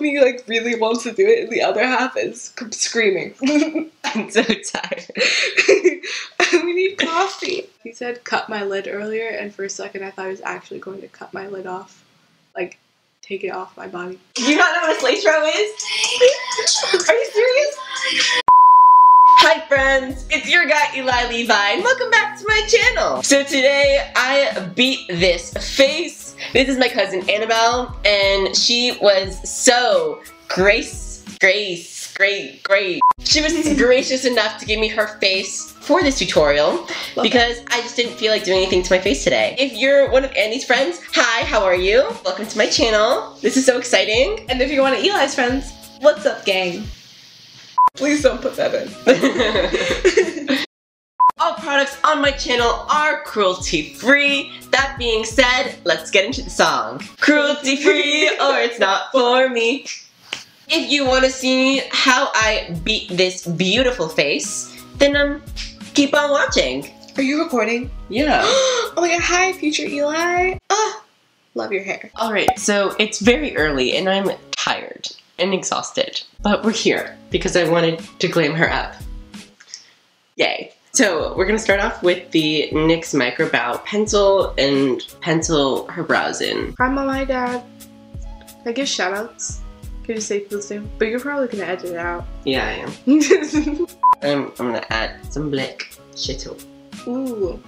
of me like really wants to do it, and the other half is screaming. I'm so tired. We need coffee. He said cut my lid earlier, and for a second I thought he was actually going to cut my lid off. Like, take it off my body. Do you not know what a slate row is? Are you serious? Hi friends, it's your guy Eli Levi, and welcome back to my channel. So today I beat this face. This is my cousin Annabelle, and she was so great. She was gracious enough to give me her face for this tutorial because I just didn't feel like doing anything to my face today. If you're one of Andy's friends, hi, how are you? Welcome to my channel. This is so exciting. And if you're one of Eli's friends, what's up, gang? Please don't put that in. All products on my channel are cruelty free. That being said, let's get into the song. Cruelty free or it's not for me. If you want to see how I beat this beautiful face, then keep on watching. Are you recording? Yeah. Oh my god, hi future Eli. Oh, love your hair. Alright, so it's very early and I'm tired and exhausted. But we're here because I wanted to glam her up. Yay. So we're going to start off with the NYX Microbrow pencil and pencil her brows in. Hi mom, hi dad. Can I give shout outs? Can you say people's name? But you're probably going to edit it out. Yeah, I am. I'm going to add some black shittle. Ooh.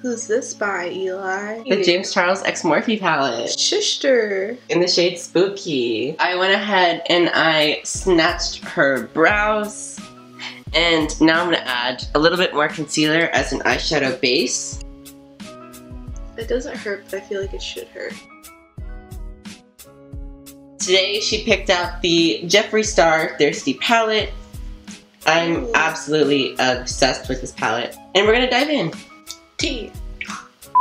Who's this by, Eli? The James Charles X Morphe palette. Sister. In the shade Spooky. I went ahead and I snatched her brows. And now I'm going to add a little bit more concealer as an eyeshadow base. It doesn't hurt, but I feel like it should hurt. Today she picked out the Jeffree Star Thirsty palette. I'm absolutely obsessed with this palette. And we're going to dive in. Tea.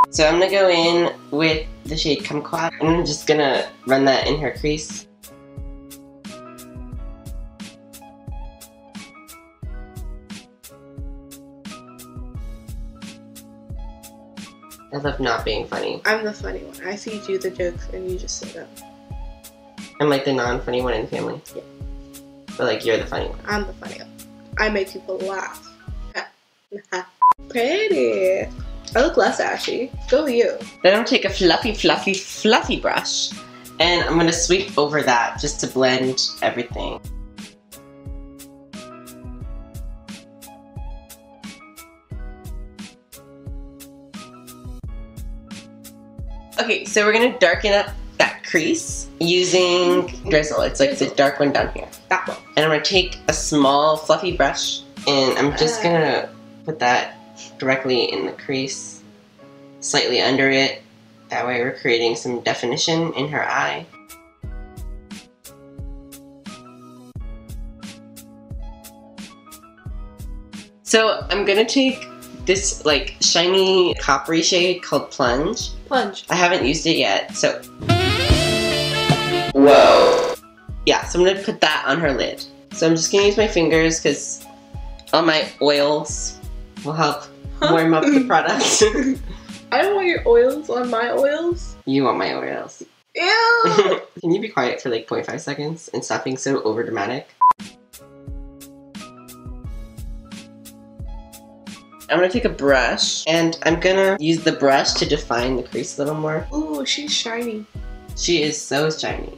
So I'm going to go in with the shade Kumquat. And I'm just going to run that in her crease. I love not being funny. I'm the funny one. I see you do the jokes and you just sit up. I'm like the non-funny one in the family. Yeah. But like you're the funny one. I'm the funny one. I make people laugh. Pretty. I look less ashy. Go you. Then I'm gonna take a fluffy brush and I'm gonna sweep over that just to blend everything. Okay, so we're gonna darken up that crease using Drizzle. It's like the dark one down here. That one. And I'm gonna take a small fluffy brush and I'm just gonna put that directly in the crease, slightly under it. That way we're creating some definition in her eye. So I'm gonna take this like shiny coppery shade called Plunge. Plunge. I haven't used it yet, so. Whoa. Yeah, so I'm gonna put that on her lid. So I'm just gonna use my fingers because all my oils will help warm up the product. I don't want your oils on my oils. You want my oils. Ew! Can you be quiet for like 0.5 seconds and stop being so over dramatic? I'm gonna take a brush and I'm gonna use the brush to define the crease a little more. Ooh, she's shiny. She is so shiny.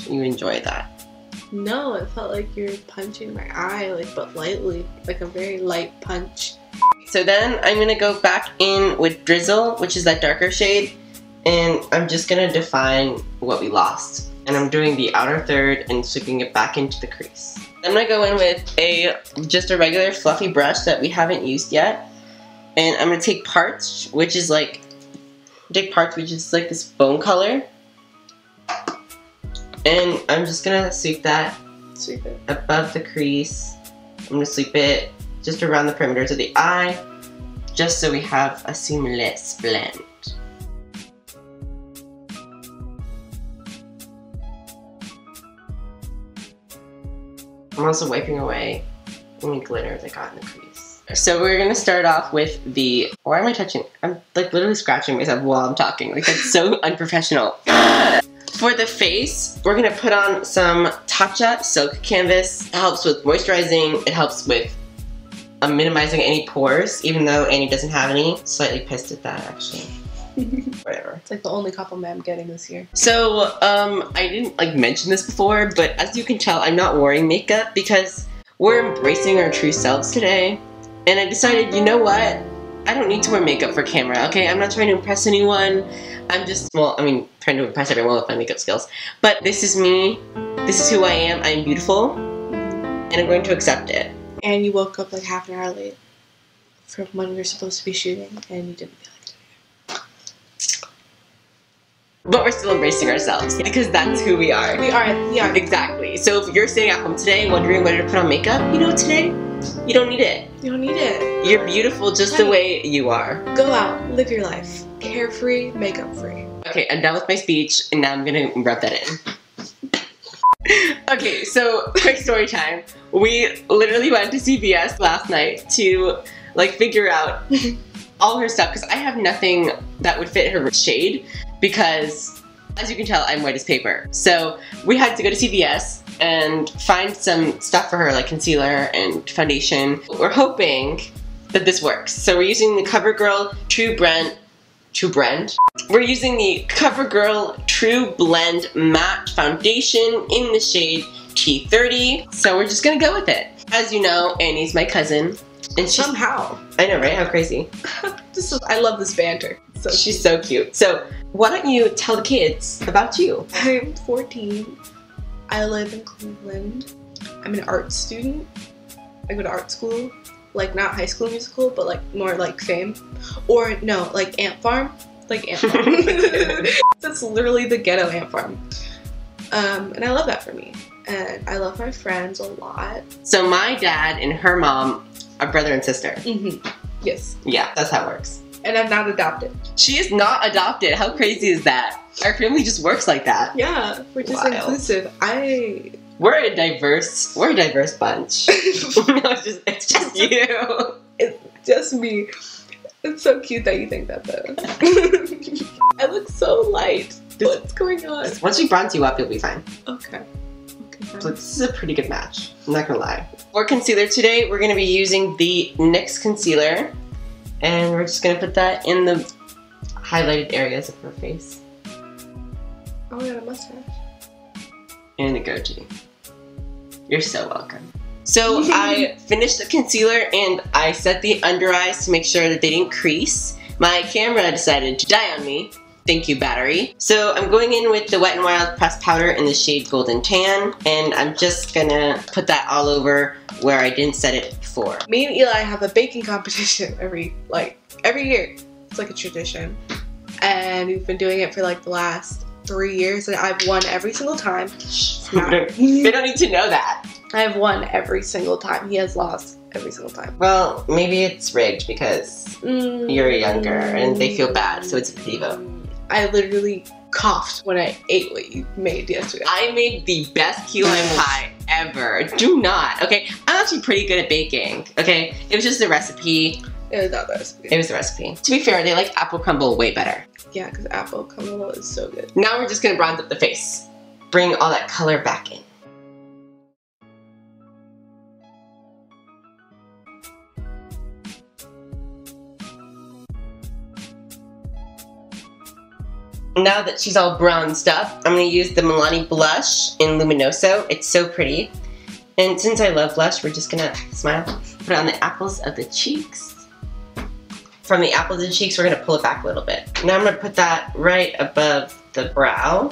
You enjoy that? No, it felt like you were punching my eye, like, but lightly, like a very light punch. So then I'm gonna go back in with Drizzle, which is that darker shade, and I'm just gonna define what we lost. And I'm doing the outer third and sweeping it back into the crease. I'm gonna go in with just a regular fluffy brush that we haven't used yet, and I'm gonna take Parts, which is like this bone color, and I'm just gonna sweep that above the crease. I'm gonna sweep it just around the perimeters of the eye, just so we have a seamless blend. I'm also wiping away any glitter that got in the crease. So we're gonna start off with the, why am I touching? I'm like literally scratching myself while I'm talking. Like that's so unprofessional. For the face, we're gonna put on some Tatcha Silk Canvas. It helps with moisturizing, it helps with minimizing any pores, even though Annie doesn't have any. Slightly pissed at that actually. Whatever. It's like the only compliment I'm getting this year. So, I didn't like mention this before, but as you can tell, I'm not wearing makeup because we're embracing our true selves today. And I decided, you know what? I don't need to wear makeup for camera, okay? I'm not trying to impress anyone. I'm just, well, I mean, trying to impress everyone with my makeup skills. But this is me. This is who I am. I'm beautiful. And I'm going to accept it. And you woke up like half an hour late from when we were supposed to be shooting, and you didn't feel like it. But we're still embracing ourselves because that's who we are. We are. Exactly. So if you're sitting at home today wondering whether to put on makeup, you know what, today? You don't need it. You don't need it. You're beautiful just the way you are. Go out, live your life. Carefree, makeup free. Okay, I'm done with my speech, and now I'm gonna rub that in. Okay, so quick story time. We literally went to CVS last night to like figure out all her stuff because I have nothing that would fit her shade because, as you can tell, I'm white as paper. So we had to go to CVS and find some stuff for her, like concealer and foundation. We're hoping that this works. So we're using the Covergirl True Blend. We're using the Covergirl True Blend Matte Foundation in the shade T30. So we're just gonna go with it. As you know, Annie's my cousin. And she's, somehow. I know, right? How crazy. I love this banter. So she's so cute. So why don't you tell the kids about you? I'm 14. I live in Cleveland. I'm an art student. I go to art school. Like not High School Musical, but like more like Fame. Or no, like Ant Farm. Like Ant Farm. That's literally the ghetto Ant Farm. And I love that for me. And I love my friends a lot. So my dad and her mom are brother and sister. Mm-hmm. Yes. Yeah, that's how it works. And I'm not adopted. She is not adopted. How crazy is that? Our family just works like that. Yeah, we're just wild. Inclusive. We're a diverse bunch. No, it's just you. It's just me. It's so cute that you think that though. I look so light. What's going on? Once we bronze you up, you'll be fine. Okay. So this is a pretty good match. I'm not gonna lie. For concealer today, we're gonna be using the NYX concealer. And we're just gonna put that in the highlighted areas of her face. Oh, I got a mustache. And the goatee. You're so welcome. So I finished the concealer and I set the under eyes to make sure that they didn't crease. My camera decided to die on me. Thank you, battery. So I'm going in with the Wet n Wild pressed powder in the shade Golden Tan, and I'm just gonna put that all over where I didn't set it before. Me and Eli have a baking competition every year. It's like a tradition. And we've been doing it for like the last 3 years, and I've won every single time. They don't need to know that. I've won every single time. He has lost every single time. Well, maybe it's rigged because you're younger and they feel bad, so it's a pity vote. I literally coughed when I ate what you made yesterday. I made the best key lime pie ever. Do not, okay? I'm actually pretty good at baking, okay? It was just the recipe. It was not the recipe. It was the recipe. To be fair, they like apple crumble way better. Yeah, because apple crumble is so good. Now we're just gonna bronze up the face. Bring all that color back in. Now that she's all bronzed up, I'm going to use the Milani blush in Luminoso. It's so pretty. And since I love blush, we're just going to smile. Put it on the apples of the cheeks. From the apples of the cheeks, we're going to pull it back a little bit. Now I'm going to put that right above the brow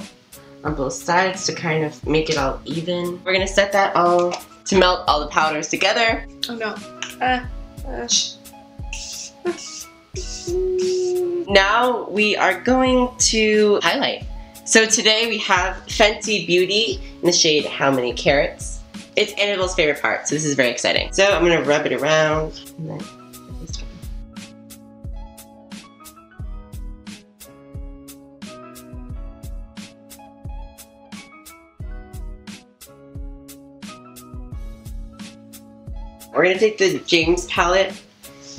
on both sides to kind of make it all even. We're going to set that all to melt all the powders together. Oh no. Now we are going to highlight. So today we have Fenty Beauty in the shade How Many Carrots. It's Annabelle's favorite part, so this is very exciting. So I'm going to rub it around. And then We're gonna take the James palette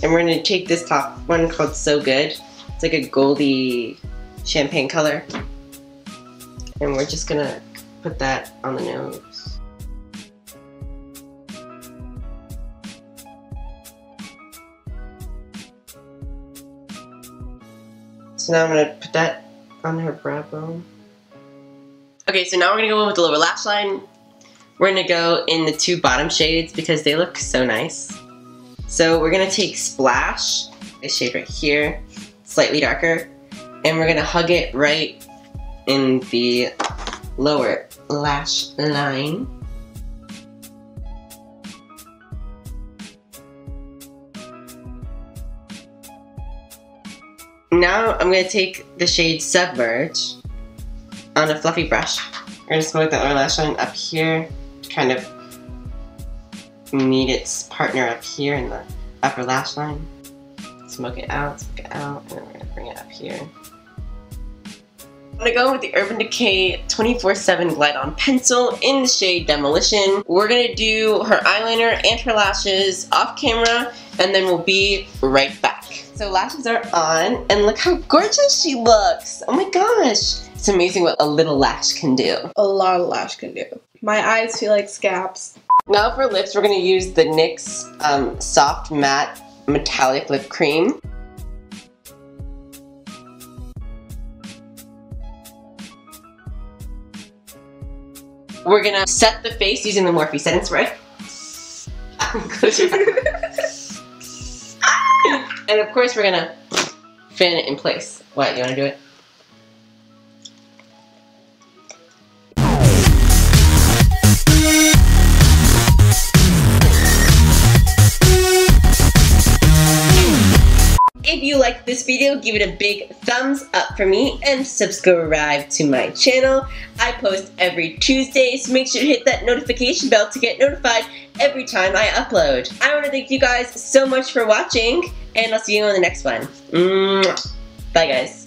and we're gonna take this top one called So Good. It's like a goldy champagne color. And we're just gonna put that on the nose. So now I'm gonna put that on her brow bone. Okay, so now we're gonna go in with the lower lash line. We're gonna go in the 2 bottom shades because they look so nice. So we're gonna take Splash, this shade right here, slightly darker, and we're gonna hug it right in the lower lash line. Now I'm gonna take the shade Submerge on a fluffy brush. We're gonna smoke the lower lash line up here, kind of meet its partner up here in the upper lash line. Smoke it out, and then we're gonna bring it up here. I'm gonna go with the Urban Decay 24/7 Glide On Pencil in the shade Demolition. We're gonna do her eyeliner and her lashes off camera, and then we'll be right back. So lashes are on, and look how gorgeous she looks! Oh my gosh! It's amazing what a little lash can do. A lot of lash can do. My eyes feel like scabs. Now for lips, we're gonna use the NYX Soft Matte Metallic Lip Cream. We're gonna set the face using the Morphe setting spray. Close your eyes. And of course, we're gonna fan it in place. What, you wanna do it? If you like this video, give it a big thumbs up for me and subscribe to my channel. I post every Tuesday, so make sure to hit that notification bell to get notified every time I upload. I want to thank you guys so much for watching, and I'll see you on the next one. Bye guys.